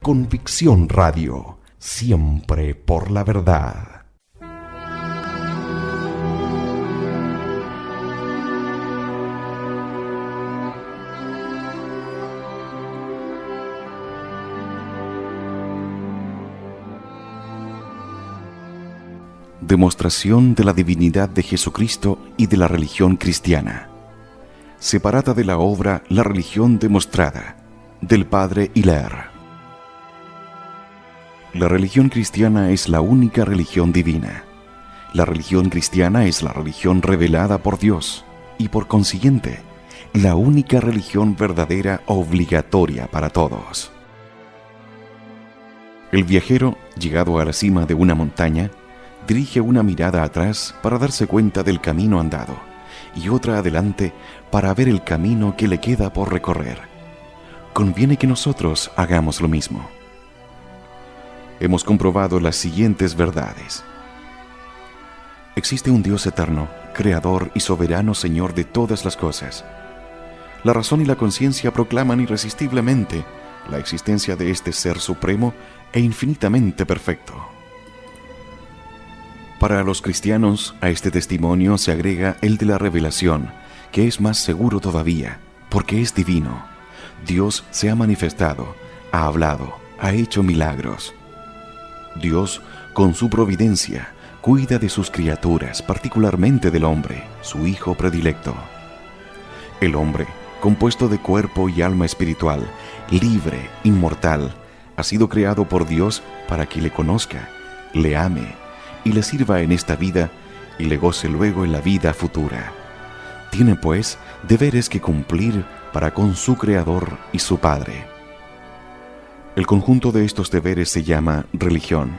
Convicción Radio, siempre por la verdad. Demostración de la divinidad de Jesucristo y de la religión cristiana. Separada de la obra La religión demostrada, del padre Hilaire. La religión cristiana es la única religión divina. La religión cristiana es la religión revelada por Dios y, por consiguiente, la única religión verdadera obligatoria para todos. El viajero, llegado a la cima de una montaña, dirige una mirada atrás para darse cuenta del camino andado y otra adelante para ver el camino que le queda por recorrer. Conviene que nosotros hagamos lo mismo. Hemos comprobado las siguientes verdades. Existe un Dios eterno, creador y soberano Señor de todas las cosas. La razón y la conciencia proclaman irresistiblemente la existencia de este Ser supremo e infinitamente perfecto. Para los cristianos, a este testimonio se agrega el de la revelación, que es más seguro todavía, porque es divino. Dios se ha manifestado, ha hablado, ha hecho milagros. Dios, con su providencia, cuida de sus criaturas, particularmente del hombre, su hijo predilecto. El hombre, compuesto de cuerpo y alma espiritual, libre, inmortal, ha sido creado por Dios para que le conozca, le ame, y le sirva en esta vida y le goce luego en la vida futura. Tiene, pues, deberes que cumplir para con su Creador y su Padre. El conjunto de estos deberes se llama religión.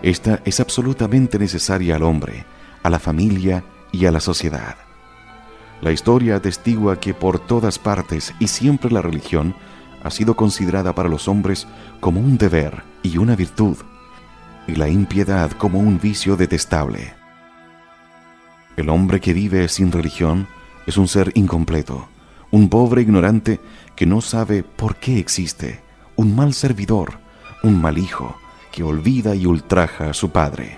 Esta es absolutamente necesaria al hombre, a la familia y a la sociedad. La historia atestigua que por todas partes y siempre la religión ha sido considerada para los hombres como un deber y una virtud, y la impiedad como un vicio detestable. El hombre que vive sin religión es un ser incompleto, un pobre ignorante que no sabe por qué existe, un mal servidor, un mal hijo que olvida y ultraja a su padre.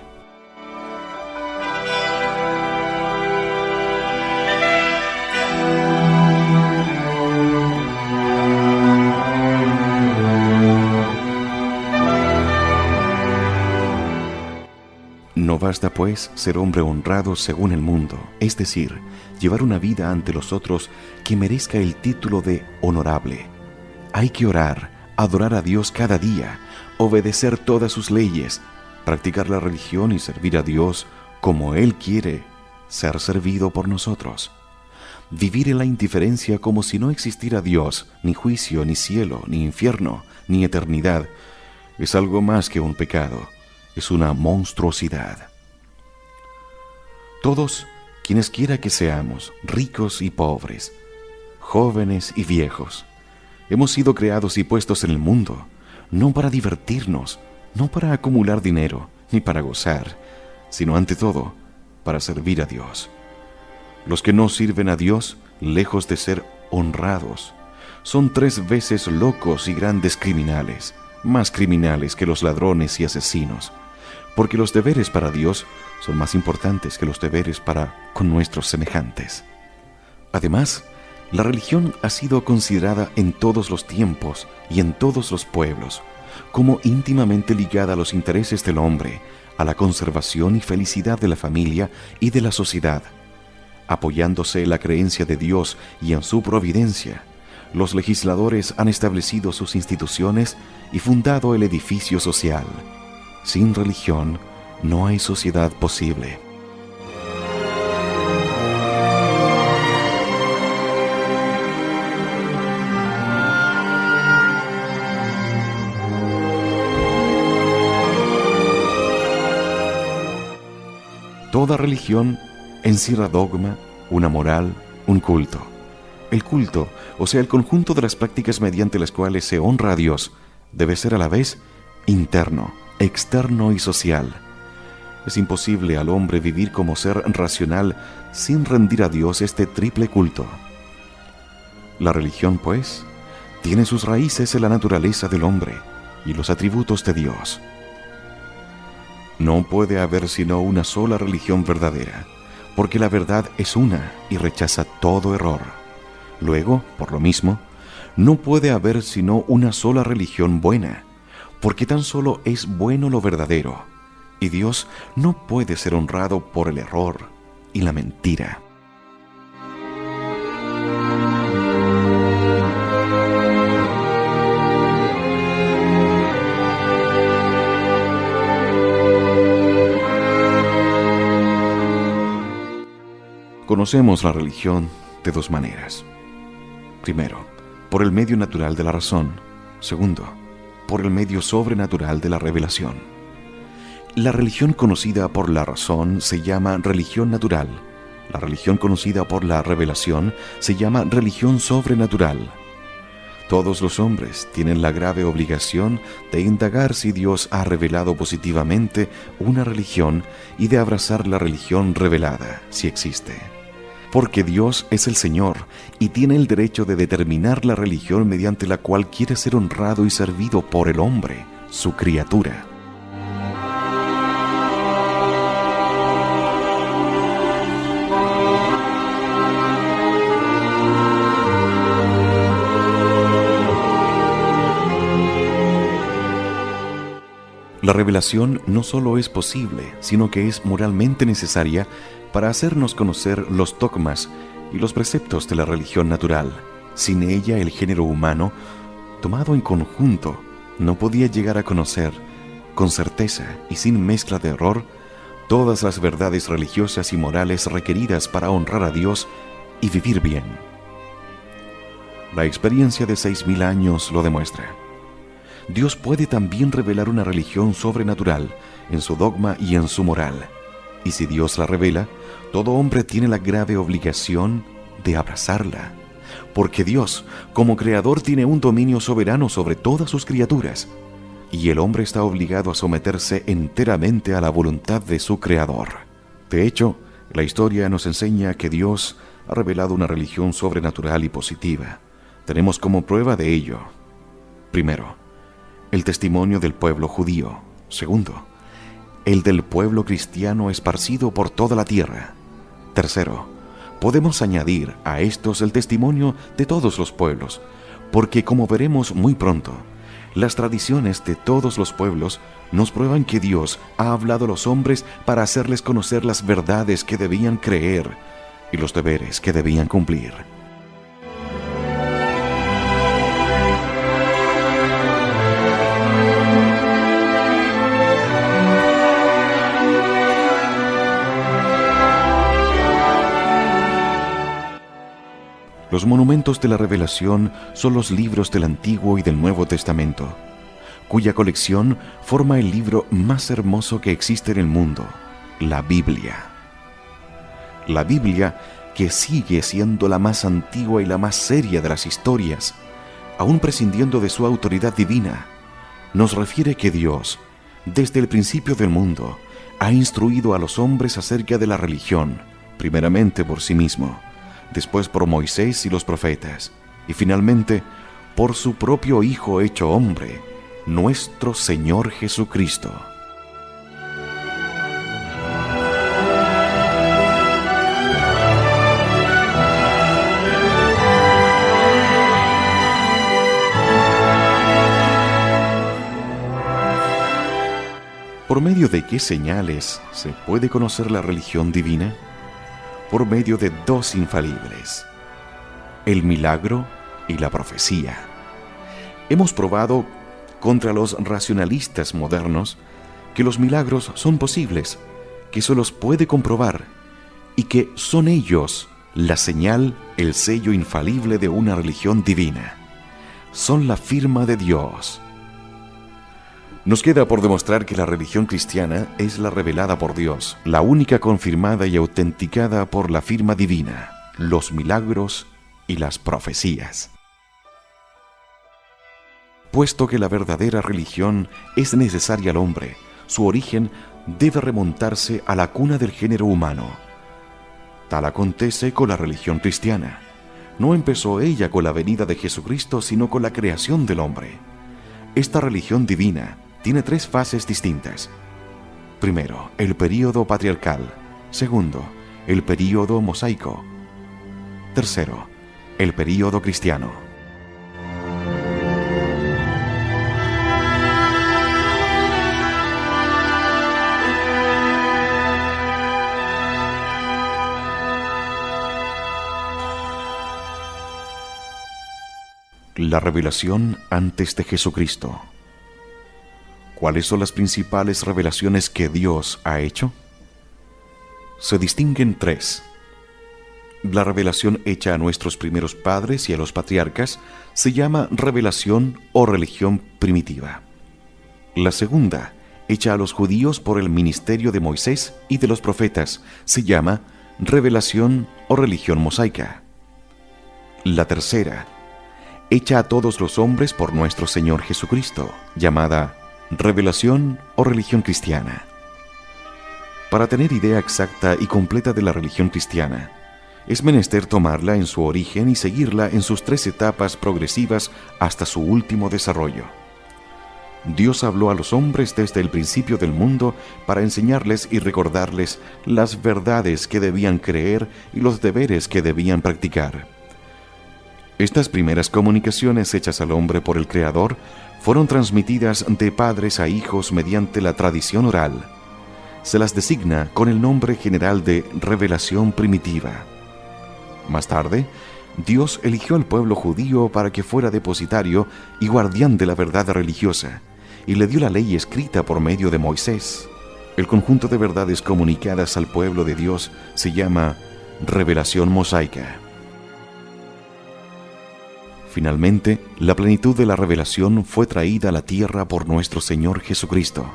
No basta, pues, ser hombre honrado según el mundo, es decir, llevar una vida ante los otros que merezca el título de honorable. Hay que orar, adorar a Dios cada día, obedecer todas sus leyes, practicar la religión y servir a Dios como Él quiere ser servido por nosotros. Vivir en la indiferencia como si no existiera Dios, ni juicio, ni cielo, ni infierno, ni eternidad, es algo más que un pecado. Es una monstruosidad. Todos, quienes quiera que seamos, ricos y pobres, jóvenes y viejos, hemos sido creados y puestos en el mundo, no para divertirnos, no para acumular dinero, ni para gozar, sino ante todo, para servir a Dios. Los que no sirven a Dios, lejos de ser honrados, son 3 veces locos y grandes criminales, más criminales que los ladrones y asesinos, porque los deberes para Dios son más importantes que los deberes para con nuestros semejantes. Además, la religión ha sido considerada en todos los tiempos y en todos los pueblos como íntimamente ligada a los intereses del hombre, a la conservación y felicidad de la familia y de la sociedad. Apoyándose en la creencia de Dios y en su providencia, los legisladores han establecido sus instituciones y fundado el edificio social. Sin religión no hay sociedad posible. Toda religión encierra dogma, una moral, un culto. El culto, o sea, el conjunto de las prácticas mediante las cuales se honra a Dios, debe ser a la vez interno, externo y social. Es imposible al hombre vivir como ser racional sin rendir a Dios este triple culto. La religión, pues, tiene sus raíces en la naturaleza del hombre, y los atributos de Dios. No puede haber sino una sola religión verdadera, porque la verdad es una y rechaza todo error. Luego, por lo mismo, no puede haber sino una sola religión buena, porque tan solo es bueno lo verdadero, y Dios no puede ser honrado por el error y la mentira. Conocemos la religión de dos maneras. Primero, por el medio natural de la razón. Segundo, por el medio sobrenatural de la revelación. La religión conocida por la razón se llama religión natural. La religión conocida por la revelación se llama religión sobrenatural. Todos los hombres tienen la grave obligación de indagar si Dios ha revelado positivamente una religión y de abrazar la religión revelada, si existe. Porque Dios es el Señor y tiene el derecho de determinar la religión mediante la cual quiere ser honrado y servido por el hombre, su criatura. La revelación no solo es posible, sino que es moralmente necesaria para hacernos conocer los dogmas y los preceptos de la religión natural. Sin ella, el género humano, tomado en conjunto, no podía llegar a conocer, con certeza y sin mezcla de error, todas las verdades religiosas y morales requeridas para honrar a Dios y vivir bien. La experiencia de 6000 años lo demuestra. Dios puede también revelar una religión sobrenatural en su dogma y en su moral. Y si Dios la revela, todo hombre tiene la grave obligación de abrazarla. Porque Dios, como creador, tiene un dominio soberano sobre todas sus criaturas. Y el hombre está obligado a someterse enteramente a la voluntad de su creador. De hecho, la historia nos enseña que Dios ha revelado una religión sobrenatural y positiva. Tenemos como prueba de ello: primero, el testimonio del pueblo judío. Segundo, el del pueblo cristiano esparcido por toda la tierra. Tercero, podemos añadir a estos el testimonio de todos los pueblos, porque como veremos muy pronto, las tradiciones de todos los pueblos nos prueban que Dios ha hablado a los hombres para hacerles conocer las verdades que debían creer y los deberes que debían cumplir. Los monumentos de la revelación son los libros del Antiguo y del Nuevo Testamento, cuya colección forma el libro más hermoso que existe en el mundo, la Biblia. La Biblia, que sigue siendo la más antigua y la más seria de las historias, aún prescindiendo de su autoridad divina, nos refiere que Dios, desde el principio del mundo, ha instruido a los hombres acerca de la religión, primeramente por sí mismo, después por Moisés y los profetas, y finalmente por su propio Hijo hecho hombre, nuestro Señor Jesucristo. ¿Por medio de qué señales se puede conocer la religión divina? Por medio de dos infalibles: el milagro y la profecía. Hemos probado contra los racionalistas modernos que los milagros son posibles, que se los puede comprobar y que son ellos la señal, el sello infalible de una religión divina. Son la firma de Dios. Nos queda por demostrar que la religión cristiana es la revelada por Dios, la única confirmada y autenticada por la firma divina, los milagros y las profecías. Puesto que la verdadera religión es necesaria al hombre, su origen debe remontarse a la cuna del género humano. Tal acontece con la religión cristiana. No empezó ella con la venida de Jesucristo, sino con la creación del hombre. Esta religión divina tiene tres fases distintas. Primero, el período patriarcal. Segundo, el período mosaico. Tercero, el período cristiano. La revelación antes de Jesucristo. ¿Cuáles son las principales revelaciones que Dios ha hecho? Se distinguen tres. La revelación hecha a nuestros primeros padres y a los patriarcas se llama revelación o religión primitiva. La segunda, hecha a los judíos por el ministerio de Moisés y de los profetas, se llama revelación o religión mosaica. La tercera, hecha a todos los hombres por nuestro Señor Jesucristo, llamada revelación o religión cristiana. Para tener idea exacta y completa de la religión cristiana, es menester tomarla en su origen y seguirla en sus tres etapas progresivas hasta su último desarrollo. Dios habló a los hombres desde el principio del mundo para enseñarles y recordarles las verdades que debían creer y los deberes que debían practicar. Estas primeras comunicaciones hechas al hombre por el Creador fueron transmitidas de padres a hijos mediante la tradición oral. Se las designa con el nombre general de revelación primitiva. Más tarde, Dios eligió al pueblo judío para que fuera depositario y guardián de la verdad religiosa, y le dio la ley escrita por medio de Moisés. El conjunto de verdades comunicadas al pueblo de Dios se llama revelación mosaica. Finalmente, la plenitud de la revelación fue traída a la tierra por nuestro Señor Jesucristo.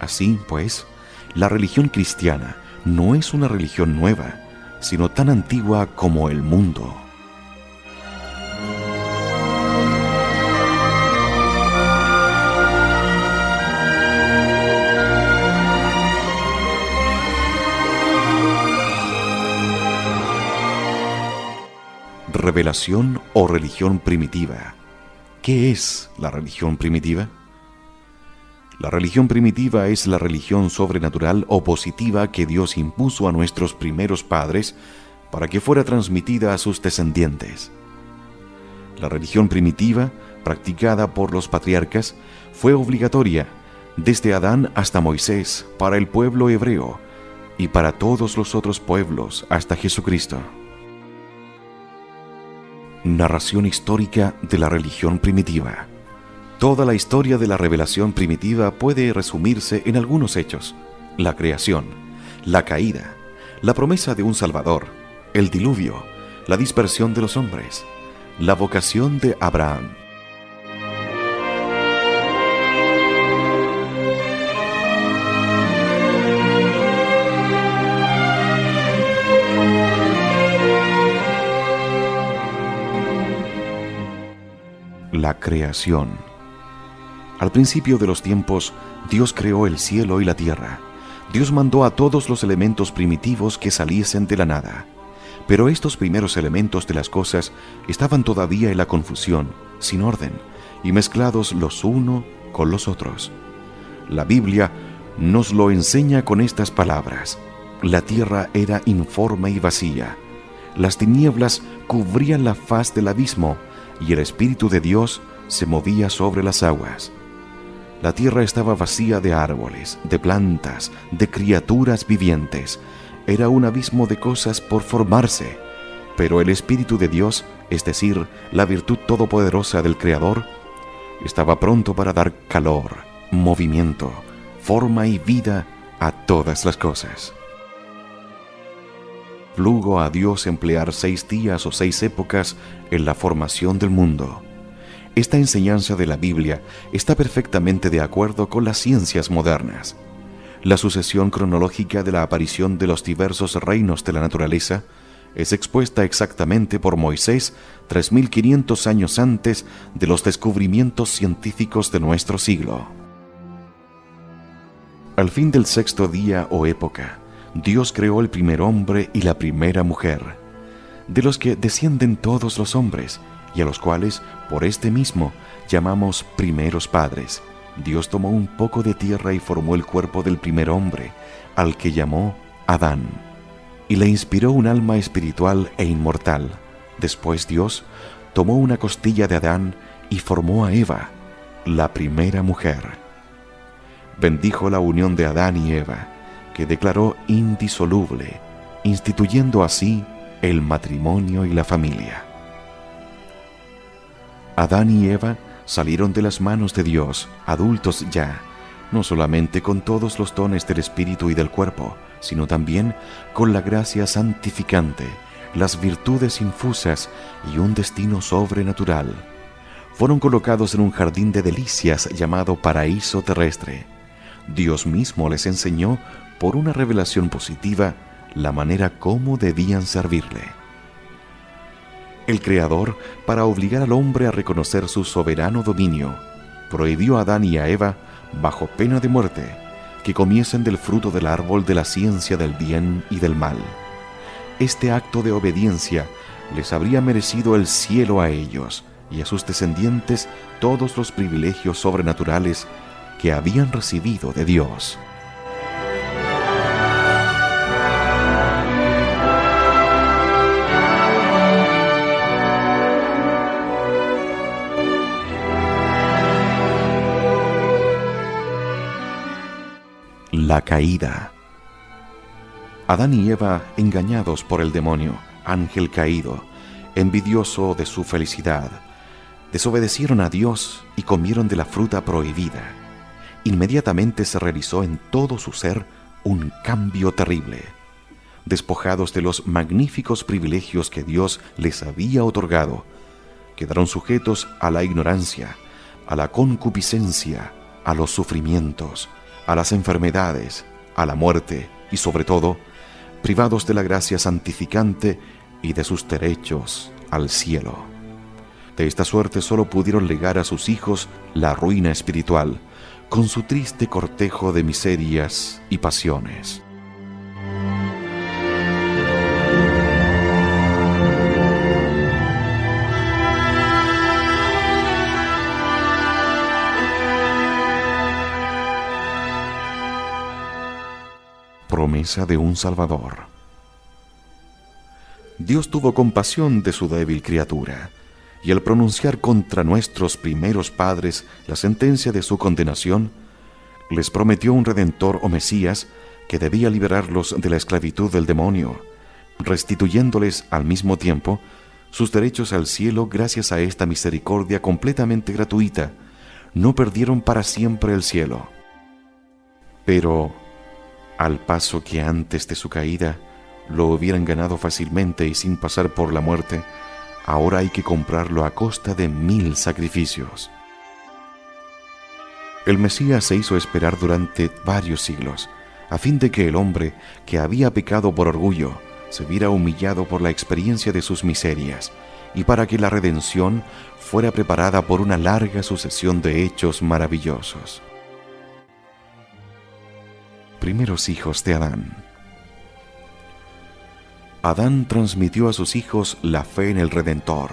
Así, pues, la religión cristiana no es una religión nueva, sino tan antigua como el mundo. Revelación o religión primitiva. ¿Qué es la religión primitiva? La religión primitiva es la religión sobrenatural o positiva que Dios impuso a nuestros primeros padres para que fuera transmitida a sus descendientes. La religión primitiva, practicada por los patriarcas, fue obligatoria desde Adán hasta Moisés para el pueblo hebreo y para todos los otros pueblos hasta Jesucristo. Narración histórica de la religión primitiva. Toda la historia de la revelación primitiva puede resumirse en algunos hechos: la creación, la caída, la promesa de un Salvador, el diluvio, la dispersión de los hombres, la vocación de Abraham. La creación. Al principio de los tiempos, Dios creó el cielo y la tierra. Dios mandó a todos los elementos primitivos que saliesen de la nada. Pero estos primeros elementos de las cosas estaban todavía en la confusión, sin orden, y mezclados los unos con los otros. La Biblia nos lo enseña con estas palabras: la tierra era informe y vacía. Las tinieblas cubrían la faz del abismo, y el Espíritu de Dios se movía sobre las aguas. La tierra estaba vacía de árboles, de plantas, de criaturas vivientes. Era un abismo de cosas por formarse. Pero el Espíritu de Dios, es decir, la virtud todopoderosa del Creador, estaba pronto para dar calor, movimiento, forma y vida a todas las cosas. Plugo a Dios emplear 6 días o 6 épocas en la formación del mundo. Esta enseñanza de la Biblia está perfectamente de acuerdo con las ciencias modernas. La sucesión cronológica de la aparición de los diversos reinos de la naturaleza es expuesta exactamente por Moisés 3500 años antes de los descubrimientos científicos de nuestro siglo. Al fin del 6º día o época, Dios creó el primer hombre y la primera mujer, de los que descienden todos los hombres, y a los cuales, por este mismo, llamamos primeros padres, Dios tomó un poco de tierra y formó el cuerpo del primer hombre, al que llamó Adán, y le inspiró un alma espiritual e inmortal. Después Dios tomó una costilla de Adán y formó a Eva, la primera mujer. Bendijo la unión de Adán y Eva, que declaró indisoluble, instituyendo así el matrimonio y la familia. Adán y Eva salieron de las manos de Dios, adultos ya, no solamente con todos los dones del espíritu y del cuerpo, sino también con la gracia santificante, las virtudes infusas y un destino sobrenatural. Fueron colocados en un jardín de delicias llamado paraíso terrestre. Dios mismo les enseñó, por una revelación positiva, la manera como debían servirle. El Creador, para obligar al hombre a reconocer su soberano dominio, prohibió a Adán y a Eva, bajo pena de muerte, que comiesen del fruto del árbol de la ciencia del bien y del mal. Este acto de obediencia les habría merecido el cielo a ellos y a sus descendientes todos los privilegios sobrenaturales que habían recibido de Dios. La caída. Adán y Eva, engañados por el demonio, ángel caído, envidioso de su felicidad, desobedecieron a Dios y comieron de la fruta prohibida. Inmediatamente se realizó en todo su ser un cambio terrible. Despojados de los magníficos privilegios que Dios les había otorgado, quedaron sujetos a la ignorancia, a la concupiscencia, a los sufrimientos, a las enfermedades, a la muerte y, sobre todo, privados de la gracia santificante y de sus derechos al cielo. De esta suerte solo pudieron legar a sus hijos la ruina espiritual, con su triste cortejo de miserias y pasiones. Promesa de un Salvador. Dios tuvo compasión de su débil criatura, y al pronunciar contra nuestros primeros padres la sentencia de su condenación, les prometió un Redentor o Mesías que debía liberarlos de la esclavitud del demonio, restituyéndoles al mismo tiempo sus derechos al cielo. Gracias a esta misericordia completamente gratuita, no perdieron para siempre el cielo. Pero, al paso que antes de su caída lo hubieran ganado fácilmente y sin pasar por la muerte, ahora hay que comprarlo a costa de 1000 sacrificios. El Mesías se hizo esperar durante varios siglos, a fin de que el hombre que había pecado por orgullo se viera humillado por la experiencia de sus miserias, y para que la redención fuera preparada por una larga sucesión de hechos maravillosos. Primeros hijos de Adán. Adán transmitió a sus hijos la fe en el Redentor.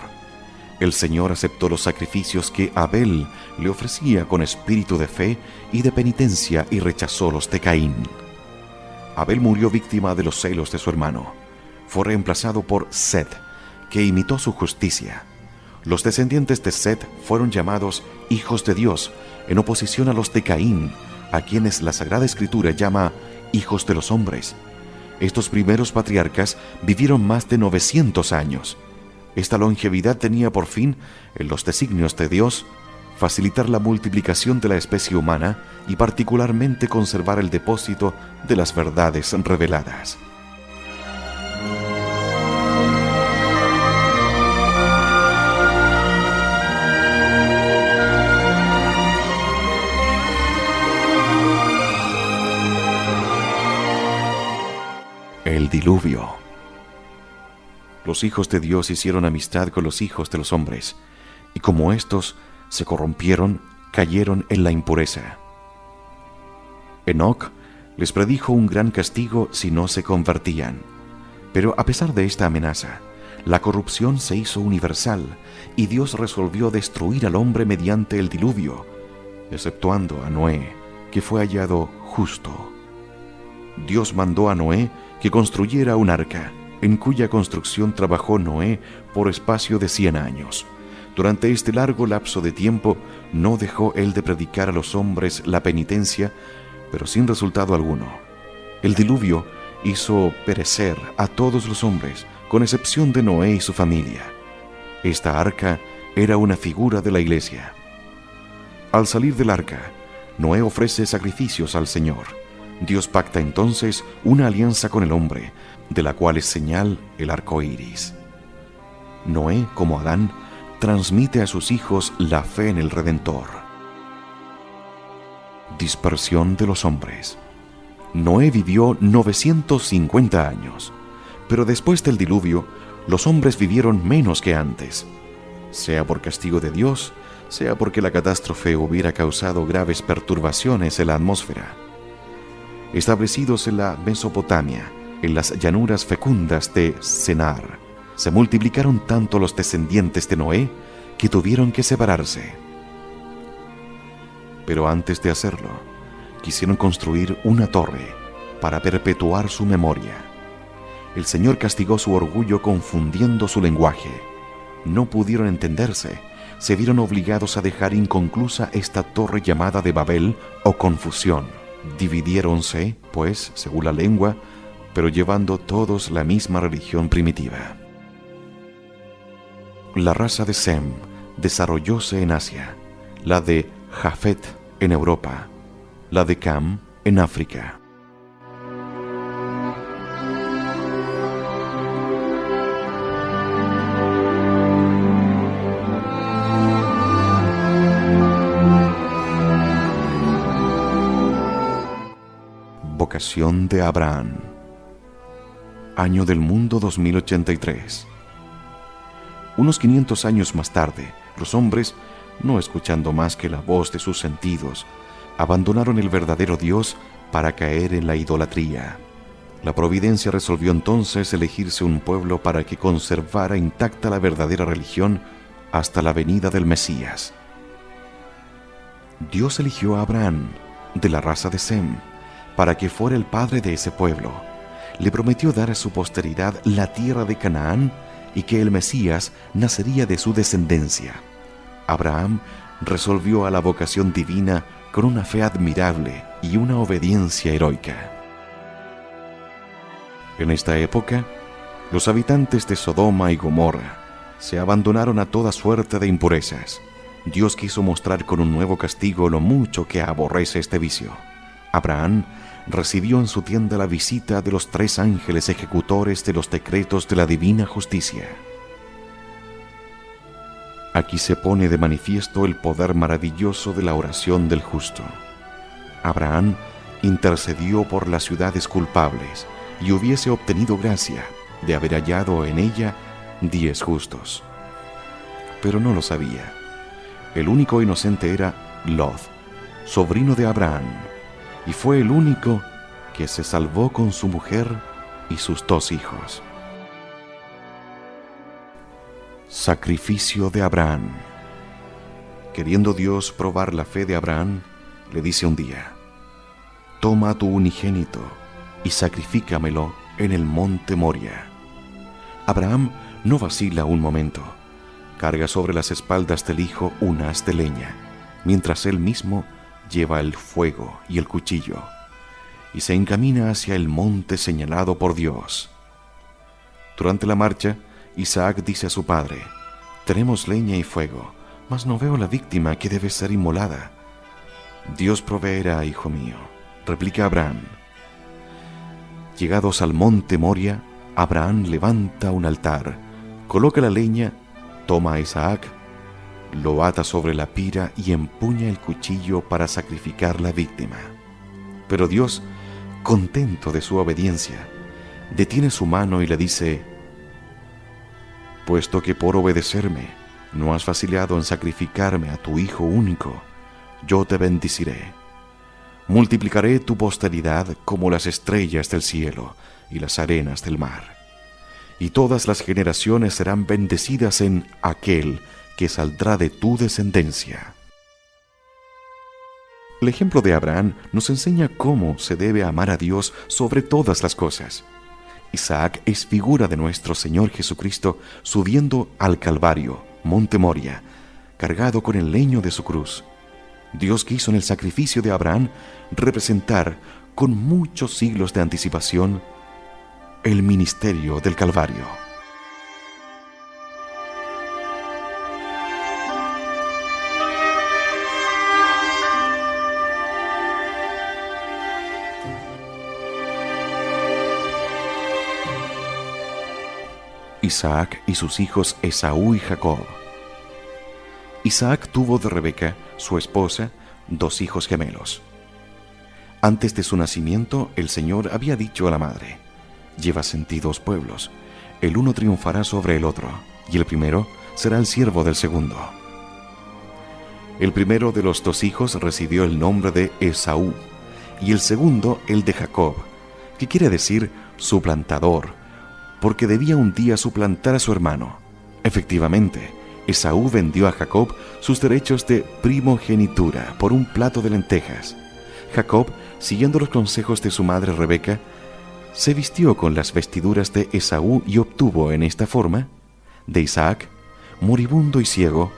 El Señor aceptó los sacrificios que Abel le ofrecía con espíritu de fe y de penitencia y rechazó los de Caín. Abel murió víctima de los celos de su hermano. Fue reemplazado por Set, que imitó su justicia. Los descendientes de Set fueron llamados hijos de Dios, en oposición a los de Caín, a quienes la Sagrada Escritura llama hijos de los hombres. Estos primeros patriarcas vivieron más de 900 años. Esta longevidad tenía por fin, en los designios de Dios, facilitar la multiplicación de la especie humana y particularmente conservar el depósito de las verdades reveladas. El diluvio. Los hijos de Dios hicieron amistad con los hijos de los hombres, y como éstos se corrompieron, cayeron en la impureza. Enoc les predijo un gran castigo si no se convertían. Pero a pesar de esta amenaza, la corrupción se hizo universal y Dios resolvió destruir al hombre mediante el diluvio, exceptuando a Noé, que fue hallado justo. Dios mandó a Noé que construyera un arca, en cuya construcción trabajó Noé por espacio de 100 años. Durante este largo lapso de tiempo no dejó él de predicar a los hombres la penitencia, pero sin resultado alguno. El diluvio hizo perecer a todos los hombres, con excepción de Noé y su familia. Esta arca era una figura de la iglesia. Al salir del arca, Noé ofrece sacrificios al Señor. Dios pacta entonces una alianza con el hombre, de la cual es señal el arco iris. Noé, como Adán, transmite a sus hijos la fe en el Redentor. Dispersión de los hombres. Noé vivió 950 años, pero después del diluvio, los hombres vivieron menos que antes, sea por castigo de Dios, sea porque la catástrofe hubiera causado graves perturbaciones en la atmósfera. Establecidos en la Mesopotamia, en las llanuras fecundas de Senar, se multiplicaron tanto los descendientes de Noé que tuvieron que separarse. Pero antes de hacerlo, quisieron construir una torre para perpetuar su memoria. El Señor castigó su orgullo confundiendo su lenguaje. No pudieron entenderse, se vieron obligados a dejar inconclusa esta torre llamada de Babel o confusión. Dividiéronse, pues, según la lengua, pero llevando todos la misma religión primitiva. La raza de Sem desarrollóse en Asia, la de Jafet en Europa, la de Cam en África. Vocación de Abraham. Año del mundo 2083. Unos 500 años más tarde, los hombres, no escuchando más que la voz de sus sentidos, abandonaron el verdadero Dios para caer en la idolatría. La providencia resolvió entonces elegirse un pueblo para que conservara intacta la verdadera religión hasta la venida del Mesías. Dios eligió a Abraham, de la raza de Sem, para que fuera el padre de ese pueblo. Le prometió dar a su posteridad la tierra de Canaán y que el Mesías nacería de su descendencia. Abraham resolvió a la vocación divina con una fe admirable y una obediencia heroica. En esta época, los habitantes de Sodoma y Gomorra se abandonaron a toda suerte de impurezas. Dios quiso mostrar con un nuevo castigo lo mucho que aborrece este vicio. Abraham recibió en su tienda la visita de los 3 ángeles ejecutores de los decretos de la divina justicia. Aquí se pone de manifiesto el poder maravilloso de la oración del justo. Abraham intercedió por las ciudades culpables y hubiese obtenido gracia de haber hallado en ella 10 justos. Pero no lo sabía. El único inocente era Lot, sobrino de Abraham, y fue el único que se salvó con su mujer y sus 2 hijos. Sacrificio de Abraham. Queriendo Dios probar la fe de Abraham, le dice un día: toma a tu unigénito y sacrifícamelo en el monte Moria. Abraham no vacila un momento. Carga sobre las espaldas del hijo un haz de leña, mientras él mismo lleva el fuego y el cuchillo, y se encamina hacia el monte señalado por Dios. Durante la marcha, Isaac dice a su padre: tenemos leña y fuego, mas no veo la víctima que debe ser inmolada. Dios proveerá, hijo mío, replica Abraham. Llegados al monte Moria, Abraham levanta un altar, coloca la leña, toma a Isaac, lo ata sobre la pira y empuña el cuchillo para sacrificar la víctima. Pero Dios, contento de su obediencia, detiene su mano y le dice: puesto que por obedecerme no has vacilado en sacrificarme a tu hijo único, yo te bendeciré. Multiplicaré tu posteridad como las estrellas del cielo y las arenas del mar. y todas las generaciones serán bendecidas en aquel que saldrá de tu descendencia. El ejemplo de Abraham nos enseña cómo se debe amar a Dios sobre todas las cosas. Isaac es figura de nuestro Señor Jesucristo subiendo al Calvario, Monte Moria, cargado con el leño de su cruz. Dios quiso en el sacrificio de Abraham representar con muchos siglos de anticipación el ministerio del Calvario. Isaac y sus hijos Esaú y Jacob. Isaac tuvo de Rebeca, su esposa, 2 hijos gemelos. Antes de su nacimiento, el Señor había dicho a la madre: «Llevas en ti 2 pueblos, el uno triunfará sobre el otro, y el primero será el siervo del segundo». El primero de los 2 hijos recibió el nombre de Esaú, y el segundo el de Jacob, que quiere decir suplantador, porque debía un día suplantar a su hermano. Efectivamente, Esaú vendió a Jacob sus derechos de primogenitura por un plato de lentejas. Jacob, siguiendo los consejos de su madre Rebeca, se vistió con las vestiduras de Esaú y obtuvo en esta forma, de Isaac, moribundo y ciego,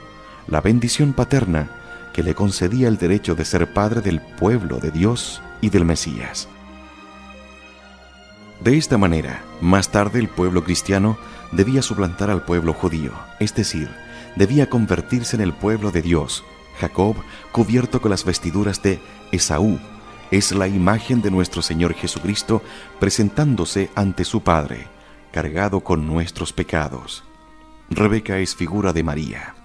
la bendición paterna que le concedía el derecho de ser padre del pueblo de Dios y del Mesías. De esta manera, más tarde el pueblo cristiano debía suplantar al pueblo judío, es decir, debía convertirse en el pueblo de Dios. Jacob, cubierto con las vestiduras de Esaú, es la imagen de nuestro Señor Jesucristo presentándose ante su Padre, cargado con nuestros pecados. Rebeca es figura de María.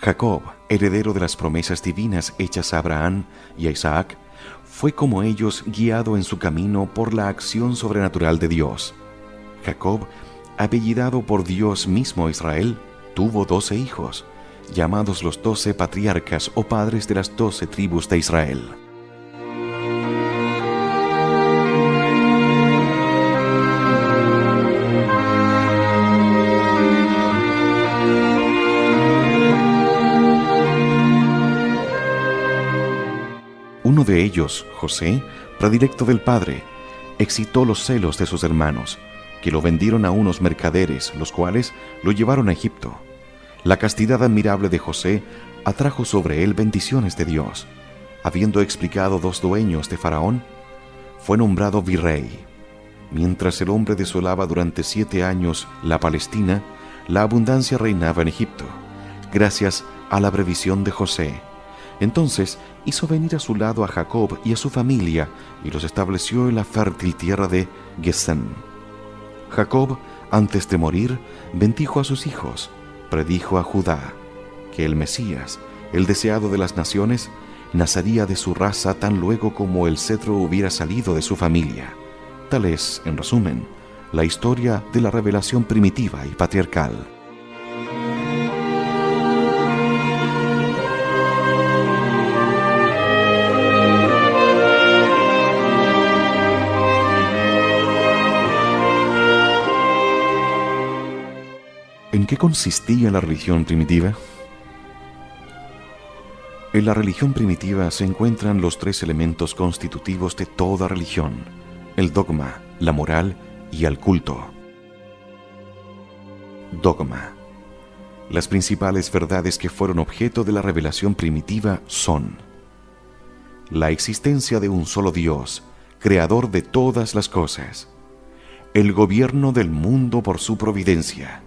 Jacob, heredero de las promesas divinas hechas a Abraham y a Isaac, fue como ellos guiado en su camino por la acción sobrenatural de Dios. Jacob, apellidado por Dios mismo Israel, tuvo 12 hijos, llamados los 12 patriarcas o padres de las 12 tribus de Israel. Uno de ellos, José, predilecto del padre, excitó los celos de sus hermanos, que lo vendieron a unos mercaderes, los cuales lo llevaron a Egipto. La castidad admirable de José atrajo sobre él bendiciones de Dios. Habiendo explicado 2 dueños de Faraón, fue nombrado virrey. Mientras el hombre desolaba durante 7 años la Palestina, la abundancia reinaba en Egipto, gracias a la previsión de José. Entonces hizo venir a su lado a Jacob y a su familia y los estableció en la fértil tierra de Gesem. Jacob, antes de morir, bendijo a sus hijos, predijo a Judá que el Mesías, el deseado de las naciones, nacería de su raza tan luego como el cetro hubiera salido de su familia. Tal es, en resumen, la historia de la revelación primitiva y patriarcal. ¿En qué consistía la religión primitiva? En la religión primitiva se encuentran los 3 elementos constitutivos de toda religión: el dogma, la moral y el culto. Dogma. Las principales verdades que fueron objeto de la revelación primitiva son: la existencia de un solo Dios, creador de todas las cosas; el gobierno del mundo por su providencia;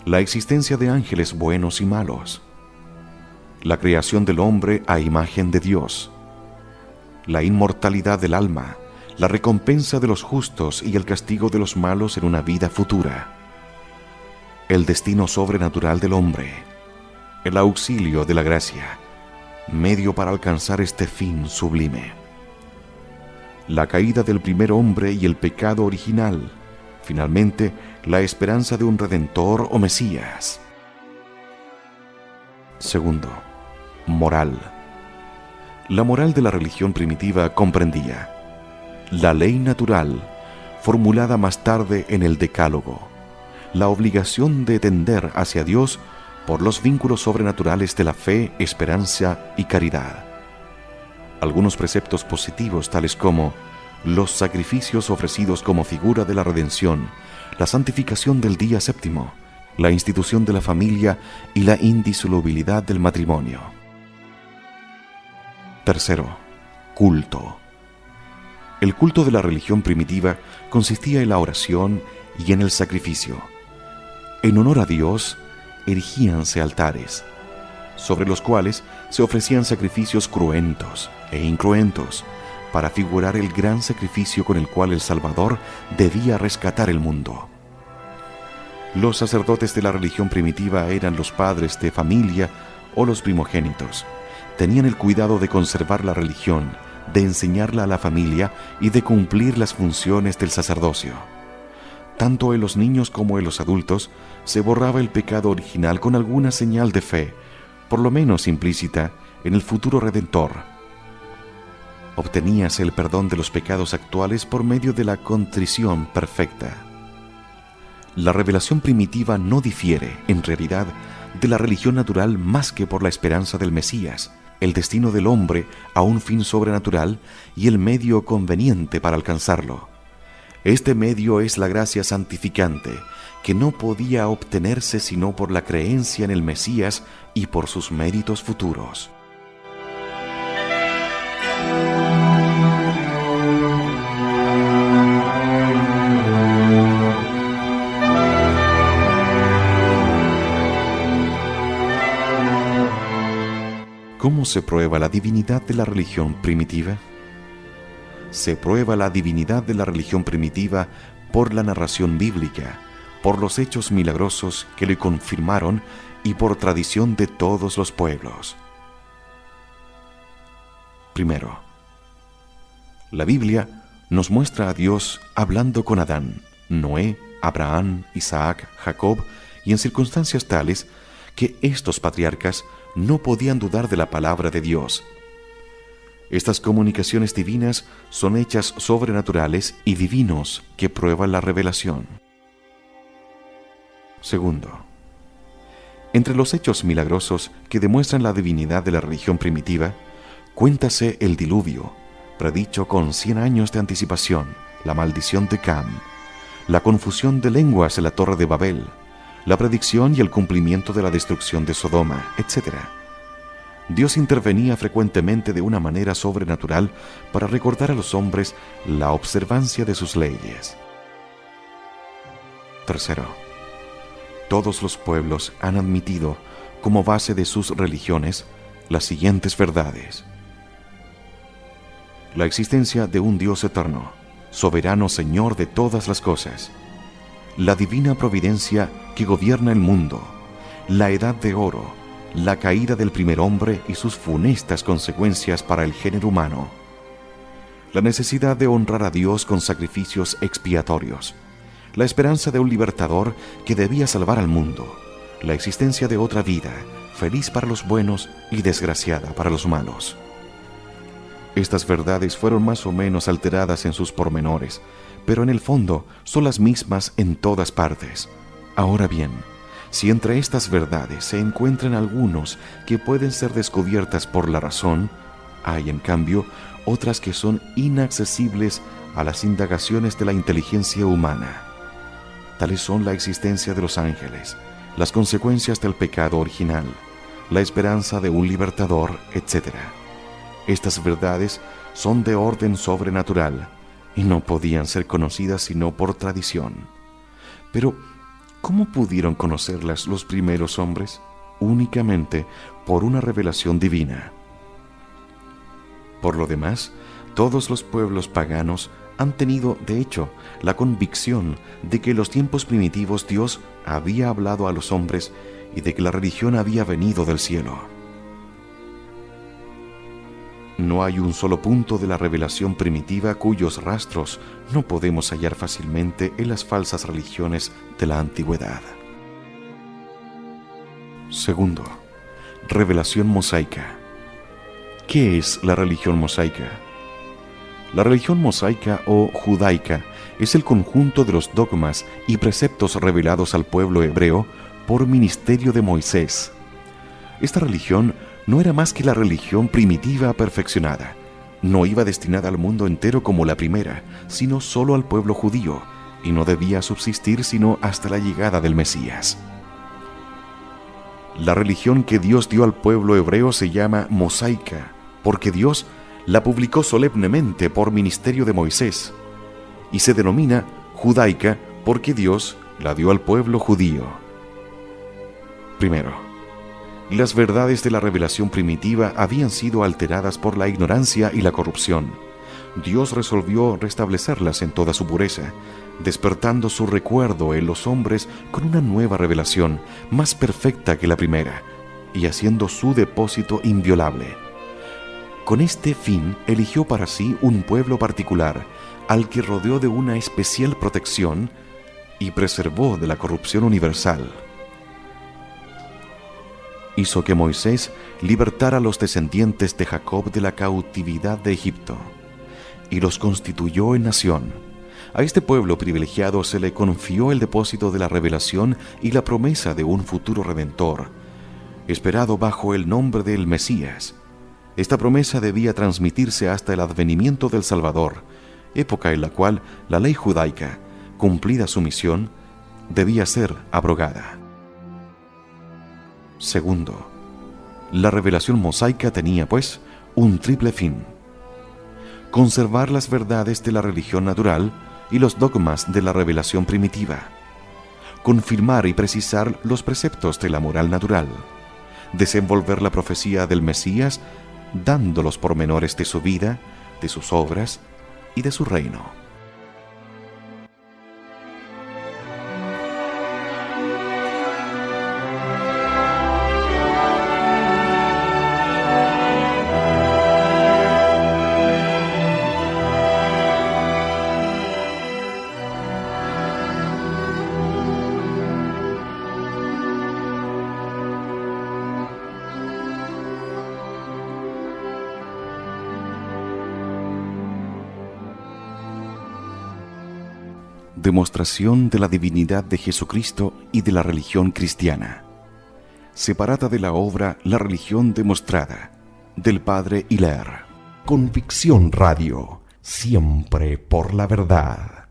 la existencia de ángeles buenos y malos; la creación del hombre a imagen de Dios; la inmortalidad del alma, la recompensa de los justos y el castigo de los malos en una vida futura; el destino sobrenatural del hombre; el auxilio de la gracia, medio para alcanzar este fin sublime; la caída del primer hombre y el pecado original; finalmente, la esperanza de un Redentor o Mesías. Segundo, moral. La moral de la religión primitiva comprendía la ley natural, formulada más tarde en el Decálogo, la obligación de tender hacia Dios por los vínculos sobrenaturales de la fe, esperanza y caridad. Algunos preceptos positivos, tales como los sacrificios ofrecidos como figura de la redención, la santificación del día séptimo, la institución de la familia y la indisolubilidad del matrimonio. Tercero, culto. El culto de la religión primitiva consistía en la oración y en el sacrificio. En honor a Dios, erigíanse altares, sobre los cuales se ofrecían sacrificios cruentos e incruentos, para figurar el gran sacrificio con el cual el Salvador debía rescatar el mundo. Los sacerdotes de la religión primitiva eran los padres de familia o los primogénitos. Tenían el cuidado de conservar la religión, de enseñarla a la familia y de cumplir las funciones del sacerdocio. Tanto en los niños como en los adultos se borraba el pecado original con alguna señal de fe, por lo menos implícita, en el futuro Redentor. Obteníase el perdón de los pecados actuales por medio de la contrición perfecta. La revelación primitiva no difiere, en realidad, de la religión natural más que por la esperanza del Mesías, el destino del hombre a un fin sobrenatural y el medio conveniente para alcanzarlo. Este medio es la gracia santificante, que no podía obtenerse sino por la creencia en el Mesías y por sus méritos futuros. ¿Cómo se prueba la divinidad de la religión primitiva? Se prueba la divinidad de la religión primitiva por la narración bíblica, por los hechos milagrosos que le confirmaron y por tradición de todos los pueblos. Primero, la Biblia nos muestra a Dios hablando con Adán, Noé, Abraham, Isaac, Jacob, y en circunstancias tales que estos patriarcas no podían dudar de la palabra de Dios. Estas comunicaciones divinas son hechas sobrenaturales y divinos que prueban la revelación. Segundo, entre los hechos milagrosos que demuestran la divinidad de la religión primitiva, cuéntase el diluvio, predicho con 100 años de anticipación, la maldición de Cam, la confusión de lenguas en la Torre de Babel, la predicción y el cumplimiento de la destrucción de Sodoma, etc. Dios intervenía frecuentemente de una manera sobrenatural para recordar a los hombres la observancia de sus leyes. Tercero, todos los pueblos han admitido como base de sus religiones las siguientes verdades: la existencia de un Dios eterno, soberano Señor de todas las cosas, la divina providencia que gobierna el mundo, la edad de oro, la caída del primer hombre y sus funestas consecuencias para el género humano, la necesidad de honrar a Dios con sacrificios expiatorios, la esperanza de un libertador que debía salvar al mundo, la existencia de otra vida, feliz para los buenos y desgraciada para los malos. Estas verdades fueron más o menos alteradas en sus pormenores, pero en el fondo son las mismas en todas partes. Ahora bien, si entre estas verdades se encuentran algunos que pueden ser descubiertas por la razón, hay en cambio otras que son inaccesibles a las indagaciones de la inteligencia humana. Tales son la existencia de los ángeles, las consecuencias del pecado original, la esperanza de un libertador, etc. Estas verdades son de orden sobrenatural y no podían ser conocidas sino por tradición. Pero, ¿cómo pudieron conocerlas los primeros hombres? Únicamente por una revelación divina. Por lo demás, todos los pueblos paganos han tenido, de hecho, la convicción de que en los tiempos primitivos Dios había hablado a los hombres y de que la religión había venido del cielo. No hay un solo punto de la revelación primitiva cuyos rastros no podemos hallar fácilmente en las falsas religiones de la antigüedad. Segundo, revelación mosaica. ¿Qué es la religión mosaica? La religión mosaica o judaica es el conjunto de los dogmas y preceptos revelados al pueblo hebreo por ministerio de Moisés. Esta religión no era más que la religión primitiva perfeccionada. No iba destinada al mundo entero como la primera, sino solo al pueblo judío, y no debía subsistir sino hasta la llegada del Mesías. La religión que Dios dio al pueblo hebreo se llama mosaica, porque Dios la publicó solemnemente por ministerio de Moisés, y se denomina judaica porque Dios la dio al pueblo judío. Primero, las verdades de la revelación primitiva habían sido alteradas por la ignorancia y la corrupción. Dios resolvió restablecerlas en toda su pureza, despertando su recuerdo en los hombres con una nueva revelación, más perfecta que la primera, y haciendo su depósito inviolable. Con este fin eligió para sí un pueblo particular, al que rodeó de una especial protección y preservó de la corrupción universal. Hizo que Moisés libertara a los descendientes de Jacob de la cautividad de Egipto, y los constituyó en nación. A este pueblo privilegiado se le confió el depósito de la revelación y la promesa de un futuro redentor, esperado bajo el nombre del Mesías. Esta promesa debía transmitirse hasta el advenimiento del Salvador, época en la cual la ley judaica, cumplida su misión, debía ser abrogada. Segundo, la revelación mosaica tenía, pues, un triple fin: conservar las verdades de la religión natural y los dogmas de la revelación primitiva, confirmar y precisar los preceptos de la moral natural, desenvolver la profecía del Mesías, dando los pormenores de su vida, de sus obras y de su reino. Demostración de la divinidad de Jesucristo y de la religión cristiana. Separada de la obra La religión demostrada, del padre Hilaire. Convicción Radio, siempre por la verdad.